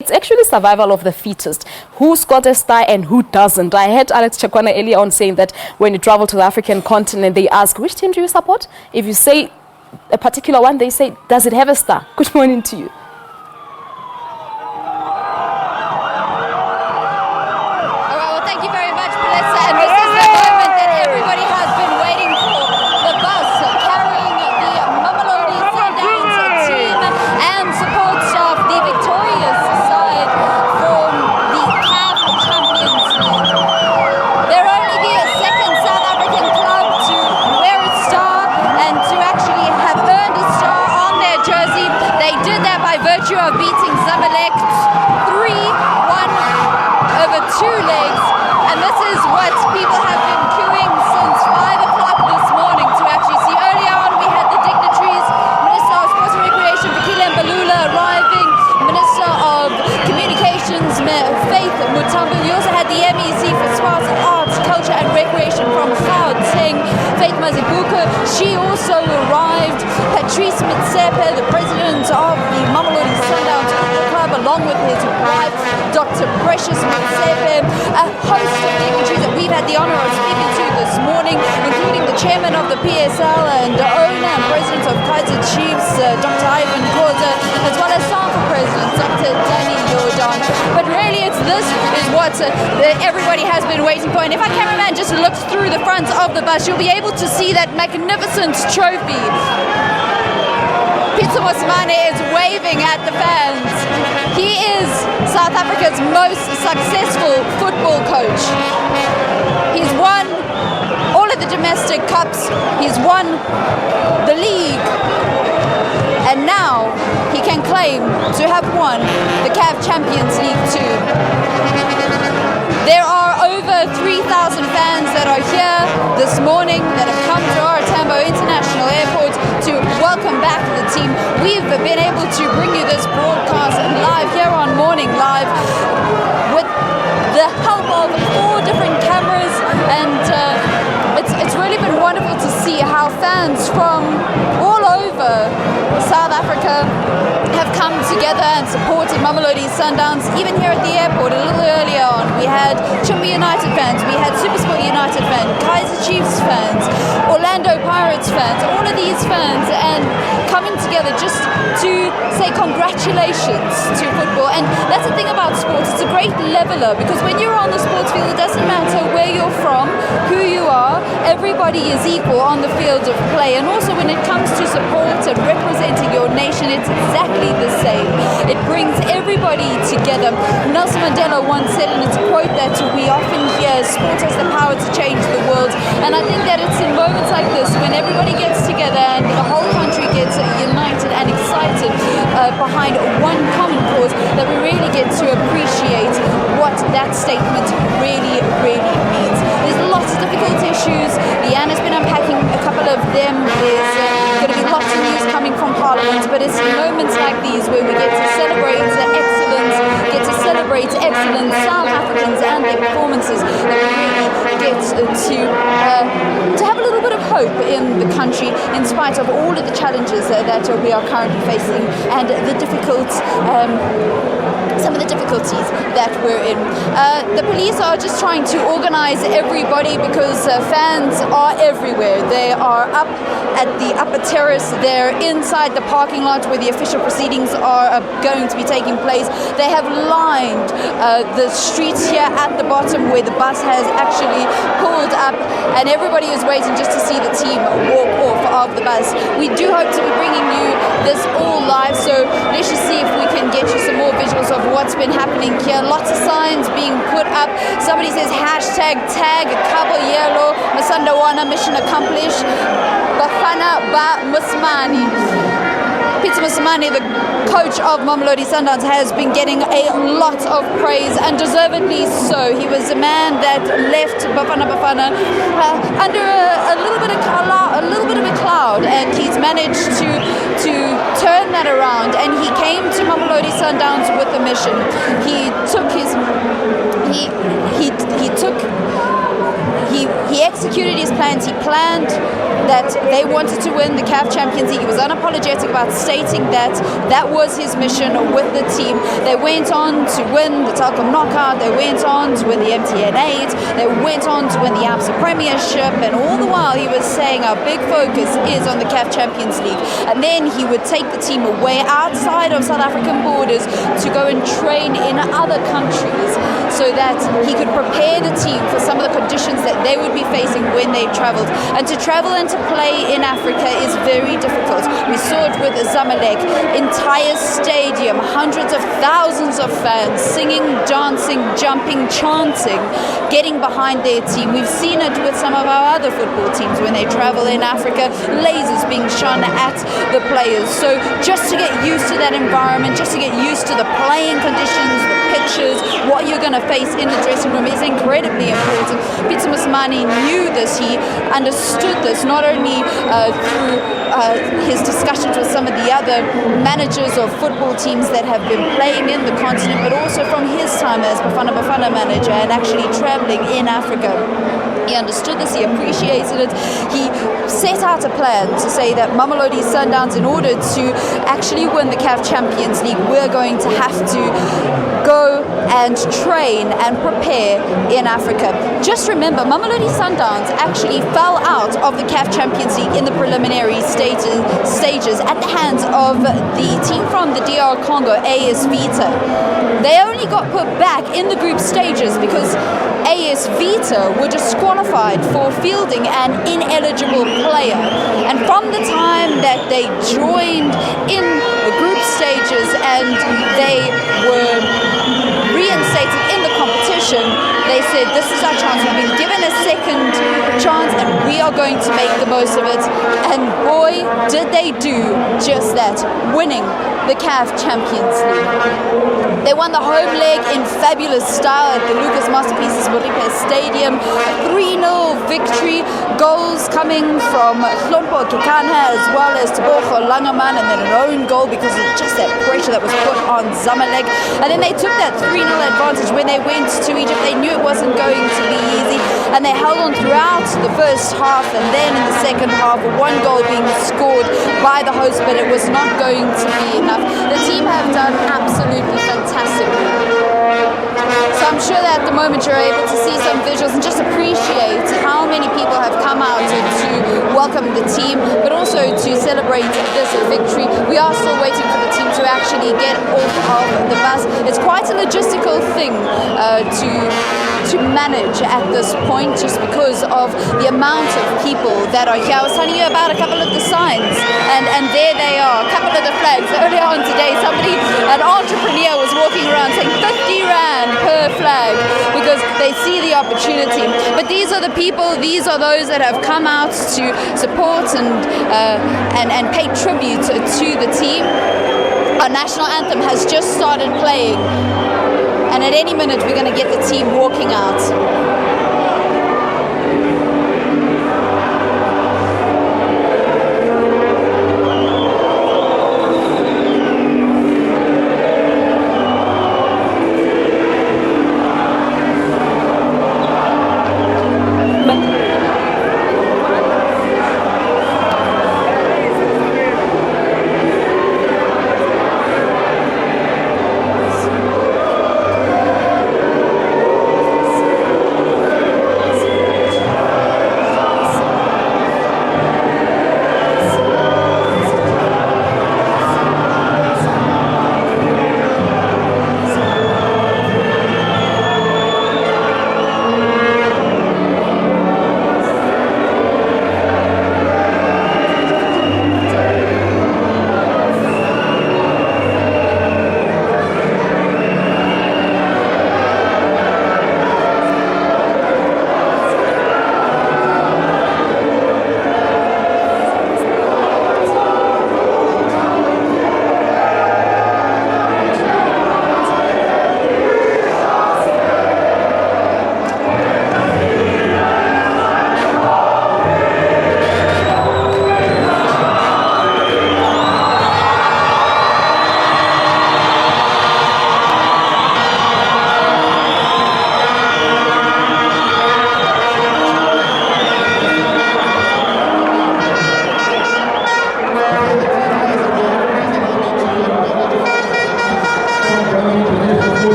It's actually survival of the fittest. Who's got a star and who doesn't? I heard Alex Chakwana earlier on saying that when you travel to the African continent, they ask, which team do you support? If you say a particular one, they say, does it have a star? Good morning to you. Of beating Zamalek 3-1 over 2 legs, and this is what people have been queuing since 5 o'clock this morning to actually see. Earlier on we had the dignitaries, Minister of Sports and Recreation Fikile Mbalula arriving, Minister of Communications Faith Mutambu. We also had the MEC for Sports and Arts, Culture and Recreation from Gauteng, Faith Mazibuko. She also arrived. Patrice Mitsepe, the president of the Mamelodi Sundowns Club, along with his wife, Dr. Precious Mitsepe, a host of dignitaries that we've had the honor of speaking to this morning, including the chairman of the PSL and owner and president of Kaizer Chiefs, Dr. Ivan Koza, as well as SABC president, Dr. Danny Jordan. But really, this is what everybody has been waiting for. And if our cameraman just looks through the front of the bus, you'll be able to see that magnificent trophy. Peter Mosimane is waving at the fans. He is South Africa's most successful football coach. He's won all of the domestic cups. He's won the league. And now he can claim to have won the CAF Champions League too. There are over 3,000 fans that are here this morning that have come to our Tambo International Airport to welcome back the team. We've been able to bring you this broadcast live here on Morning Live with the help of 4 different cameras, and it's really been wonderful to see how fans from all over South Africa have come together and supported Mamelodi Sundowns. Even here at the airport a little earlier on, we had Chumbi United fans, we had SuperSport United fans, Kaizer Chiefs fans, Orlando Pirates fans, all of these fans, and coming together just to say congratulations to football. And that's the thing about sports, it's a great leveler, because when you're on the sports field, it doesn't matter where you're from, who you are, everybody is equal on the field of play. And also when it comes to support and representing your nation, it's exactly the same. It brings everybody together. Nelson Mandela once said in his quote that we often hear sport has the power to change the world, and I think that it's in moments like this when everybody gets together and the whole country gets united and excited behind one common cause that we really get to appreciate what that statement really, really means. There's lots of difficult issues. Leanne's been unpacking a couple of them. There's going to be lots of news coming from Parliament, but it's moments like these where we get to celebrate excellence, South Africans and their performances, that we really get to have a little bit of hope in the country in spite of all of the challenges that we are currently facing and some of the difficulties that we're in. The police are just trying to organize everybody because fans are everywhere. They are up at the upper terrace. They're inside the parking lot where the official proceedings are going to be taking place. They have lined the streets here at the bottom where the bus has actually pulled up, and everybody is waiting just to see the team walk off of the bus. We do hope to be bringing you this all live, so let's just see if we can get you some more visuals of what's been happening here. Lots of signs being put up. Somebody says hashtag tag Cabo Yellow Masandawana, mission accomplished. Bafana Ba Musmani. Peter Mosimane, the coach of Mamelodi Sundowns, has been getting a lot of praise, and deservedly so. He was a man that left Bafana under a little bit of a cloud, and he's managed to turn that around. And he came to Mamelodi Sundowns with a mission. He executed his plans. He planned that they wanted to win the CAF Champions League. He was unapologetic about stating that that was his mission with the team. They went on to win the Telkom Knockout, they went on to win the MTN 8, they went on to win the ABSA Premiership, and all the while he was saying our big focus is on the CAF Champions League. And then he would take the team away outside of South African borders to go and train in other countries so that he could prepare the team for some of the conditions that they would be facing when they traveled. And to travel and to play in Africa is very difficult. We saw it with Zamalek, entire stadium, hundreds of thousands of fans singing, dancing, jumping, chanting, getting behind their team. We've seen it with some of our other football teams when they travel in Africa, lasers being shone at the players. So just to get used to that environment, just to get used to the playing conditions, the pitches, what you're going to face in the dressing room is incredibly important. Peter Musmani knew this. He understood this not only through his discussions with some of the other managers of football teams that have been playing in the continent, but also from his time as Bafana Bafana manager and actually traveling in Africa. He understood this, he appreciated it. He set out a plan to say that Mamelodi Sundowns, in order to actually win the CAF Champions League, we're going to have to go and train and prepare in Africa. Just remember, Mamelodi Sundowns actually fell out of the CAF Champions League in the preliminary stages at the hands of the team from the DR Congo, AS Vita. They only got put back in the group stages because AS Vita were disqualified for fielding an ineligible player. And from the time that they joined in the group stages and they were reinstated in the competition, they said, this is our chance. We've been given a second chance and we are going to make the most of it. And boy, did they do just that, winning the CAF Champions League. They won the home leg in fabulous style at the Lucas Masterpieces Moripe Stadium. A 3-0 victory, goals coming from Hlompo Kekana as well as Tebogo Langerman, and then an own goal because of just that pressure that was put on Zamalek. And then they took that 3-0 advantage when they went to Egypt. They knew it wasn't going to be easy, and they held on throughout the first half, and then in the second half, one goal being scored by the host, but it was not going to be enough. The team have done absolutely fantastically. So I'm sure that at the moment you're able to see some visuals and just appreciate how many people have come out to welcome the team, but also to celebrate this victory. We are still waiting for the team to actually get off of the bus. It's quite a logistical thing to manage at this point, just because of the amount of people that are here. I was telling you about a couple of the signs, and there they are, a couple of the flags. Earlier on today, an entrepreneur was walking around saying 50 Rand per flag because they see the opportunity. But these are the people, these are those that have come out to support and pay tribute to the team. Our national anthem has just started playing, and at any minute we're going to get the team walking out.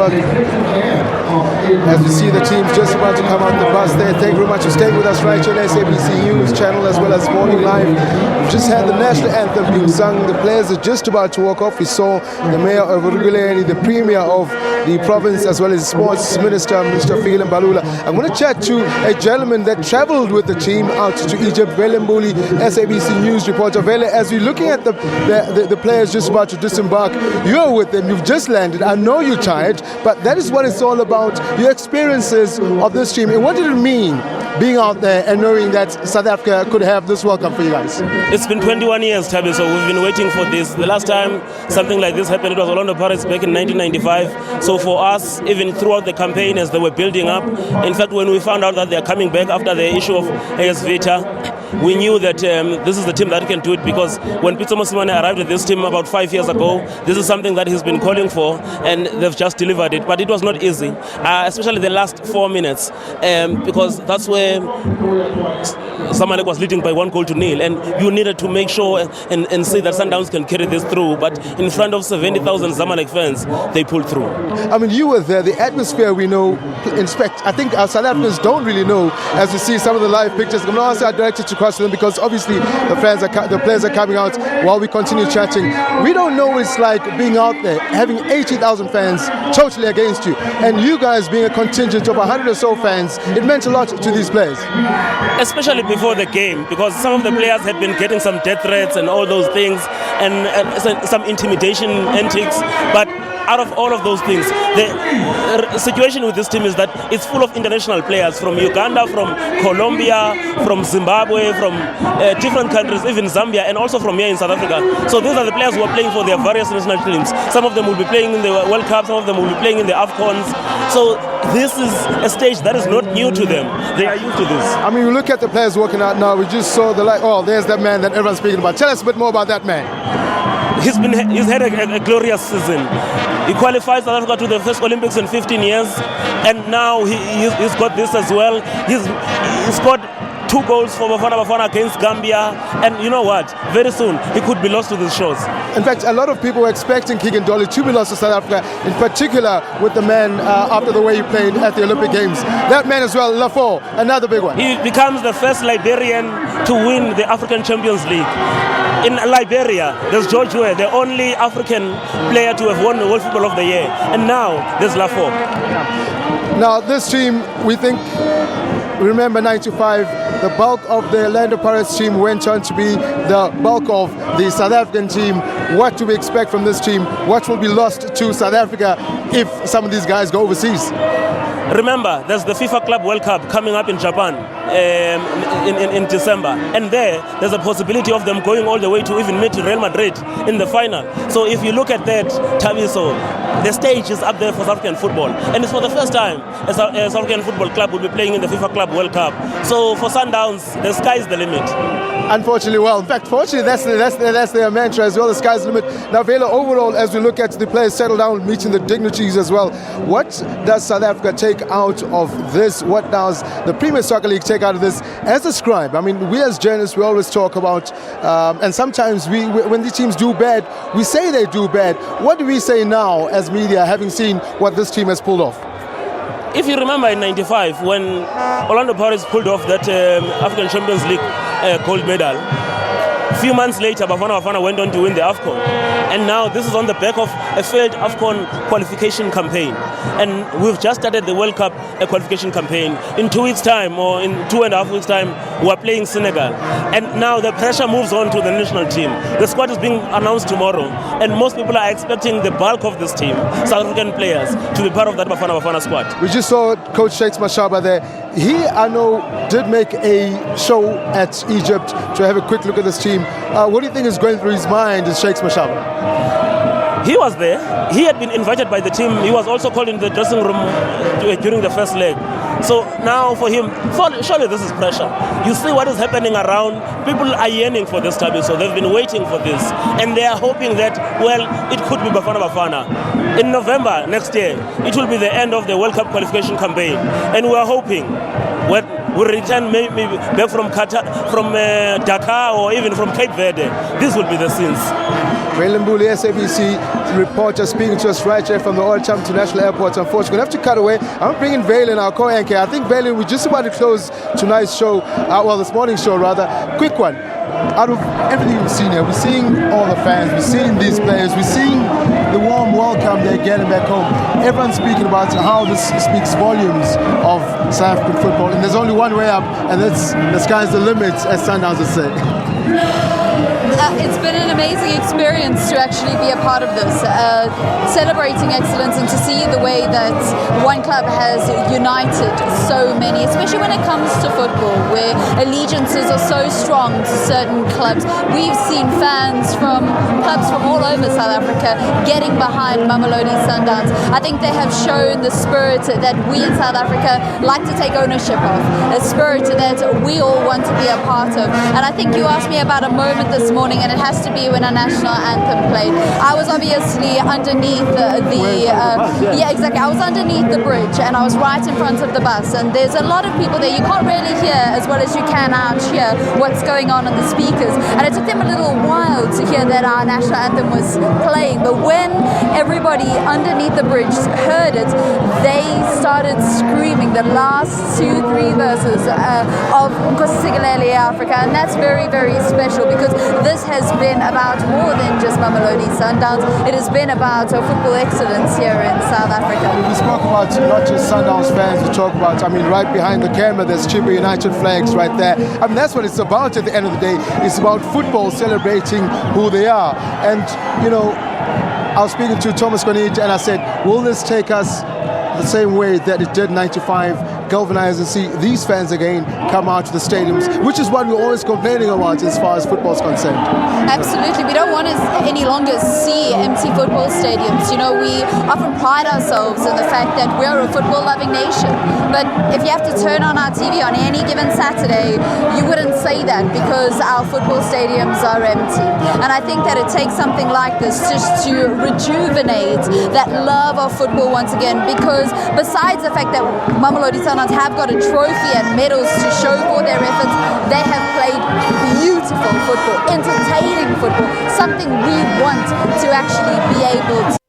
Johannesburg. As you see the team's just about to come out the bus there. Thank you very much for staying with us right here on SABC News channel as well as Morning Live. We've just had the national anthem being sung. The players are just about to walk off. We saw the mayor of Uruguay, the premier of the province, as well as sports minister, Mr. Phil Mbalula. I'm going to chat to a gentleman that traveled with the team out to Egypt, Vele Mbuli, SABC News reporter. Vele, as we're looking at the players just about to disembark, you're with them, you've just landed. I know you're tired, but that is what it's all about, your experiences of this team. And what did it mean being out there and knowing that South Africa could have this World Cup for you guys? It's been 21 years, Tabi, so we've been waiting for this. The last time something like this happened, it was Orlando Pirates back in 1995. So for us, even throughout the campaign as they were building up, in fact, when we found out that they're coming back after the issue of AS Vita, we knew that this is the team that can do it, because when Peter Mosimane arrived at this team about 5 years ago, this is something that he's been calling for, and they've just delivered it. But it was not easy, especially the last 4 minutes, because that's where Zamalek was leading by 1-0, and you needed to make sure and see that Sundowns can carry this through. But in front of 70,000 Zamalek fans, they pulled through. I mean, you were there. The atmosphere we know, inspect. I think our South Africans don't really know, as we see some of the live pictures. I'm going to ask our director to cross them, because obviously the players are coming out while we continue chatting. We don't know what it's like being out there, having 80,000 fans totally against you, and you guys being a contingent of 100 or so fans. It meant a lot to these players. Especially before the game, because some of the players had been getting some death threats and all those things, and some intimidation antics. But out of all of those things, the situation with this team is that it's full of international players from Uganda, from Colombia, from Zimbabwe, from different countries, even Zambia, and also from here in South Africa. So these are the players who are playing for their various national teams. Some of them will be playing in the World Cup, some of them will be playing in the AFCONs. So this is a stage that is not new to them. They are used to this. I mean, we look at the players walking out now. We just saw there's that man that everyone's speaking about. Tell us a bit more about that man. He's had a glorious season. He qualified South Africa to the first Olympics in 15 years, and now he's got this as well. He scored 2 goals for Bafana against Gambia, and you know what? Very soon he could be lost to these shores. In fact, a lot of people were expecting Keegan Dolly to be lost to South Africa, in particular with the man after the way he played at the Olympic Games. That man as well, Lafort, another big one. He becomes the first Liberian to win the African Champions League. In Liberia, there's George Weah, the only African player to have won the World Football of the Year. And now, there's Lafort. Now, this team, we think, remember 95, the bulk of the Orlando Pirates team went on to be the bulk of the South African team. What do we expect from this team? What will be lost to South Africa if some of these guys go overseas? Remember, there's the FIFA Club World Cup coming up in Japan in December. And there's a possibility of them going all the way to even meet Real Madrid in the final. So if you look at that, Tabiso, the stage is up there for South African football. And it's for the first time a South African football club will be playing in the FIFA Club World Cup. So for Sundowns, the sky is the limit. Unfortunately, well, in fact, fortunately, that's their mantra as well, the sky's the limit. Now, Vela, overall, as we look at the players settle down, meeting the dignitaries as well, what does South Africa take out of this? What does the Premier Soccer League take out of this as a scribe? I mean, we as journalists, we always talk about, and sometimes when the teams do bad, we say they do bad. What do we say now as media, having seen what this team has pulled off? If you remember in 95, when Orlando Pirates pulled off that African Champions League gold medal, a few months later, Bafana went on to win the AFCON. And now this is on the back of a failed AFCON qualification campaign. And we've just started the World Cup qualification campaign. In 2 weeks' time, or in 2.5 weeks' time, we're playing Senegal. And now the pressure moves on to the national team. The squad is being announced tomorrow. And most people are expecting the bulk of this team, South African players, to be part of that Bafana squad. We just saw Coach Shakes Mashaba there. He, I know, did make a show at Egypt to have a quick look at this team. What do you think is going through his mind as Shakes Mashaba? He was there. He had been invited by the team. He was also called in the dressing room during the first leg. So now for him, surely this is pressure. You see what is happening around. People are yearning for this time, so they've been waiting for this. And they are hoping that, well, it could be Bafana. In November next year, it will be the end of the World Cup qualification campaign. And we are hoping will return maybe back from Qatar, from Dakar, or even from Cape Verde. This will be the scenes. Valen Mbuli, SABC reporter, speaking to us right here from the Old Cham International Airport. Unfortunately, we're going to have to cut away. I'm bringing Valen, our co-anchor. I think, Valen, we're just about to close tonight's show, this morning's show rather. Quick one. Out of everything we've seen here, we're seeing all the fans, we're seeing these players, we're seeing the warm welcome they're getting back home. Everyone's speaking about how this speaks volumes of South African football, and there's only one way up, and that's the sky's the limit, as Sundowns would say. It's been an amazing experience to actually be a part of this, celebrating excellence, and to see the way that one club has united so many, especially when it comes to football, where allegiances are so strong to certain clubs. We've seen fans from clubs from all over South Africa getting behind Mamelodi Sundowns. I think they have shown the spirit that we in South Africa like to take ownership of, a spirit that we all want to be a part of. And I think you asked me about a moment this morning, and it has to be when our national anthem played. I was obviously underneath I was underneath the bridge, and I was right in front of the bus, and there's a lot of people there. You can't really hear as well as you can out here what's going on the speakers, and it took them a little while to hear that our national anthem was playing. But when everybody underneath the bridge heard it, they started screaming the last 2-3 verses of Nkosikelele Africa, and that's very, very special, because this has been about more than just Mamelodi Sundowns. It has been about football excellence here in South Africa. We spoke about not just Sundowns fans, we talk about, right behind the camera, there's Chipper United flags right there. That's what it's about at the end of the day. It's about football celebrating who they are. And, I was speaking to Thomas Konit, and I said, will this take us the same way that it did in 95, galvanize and see these fans again come out to the stadiums, which is what we're always complaining about as far as football is concerned. Absolutely. We don't want to any longer see empty football stadiums. We often pride ourselves in the fact that we're a football-loving nation. But if you have to turn on our TV on any given Saturday, you wouldn't say that, because our football stadiums are empty. And I think that it takes something like this just to rejuvenate that love of football once again, because besides the fact that Mamelodi Sundowns have got a trophy and medals to show for their efforts, they have played beautiful football, entertaining football, something we want to actually be able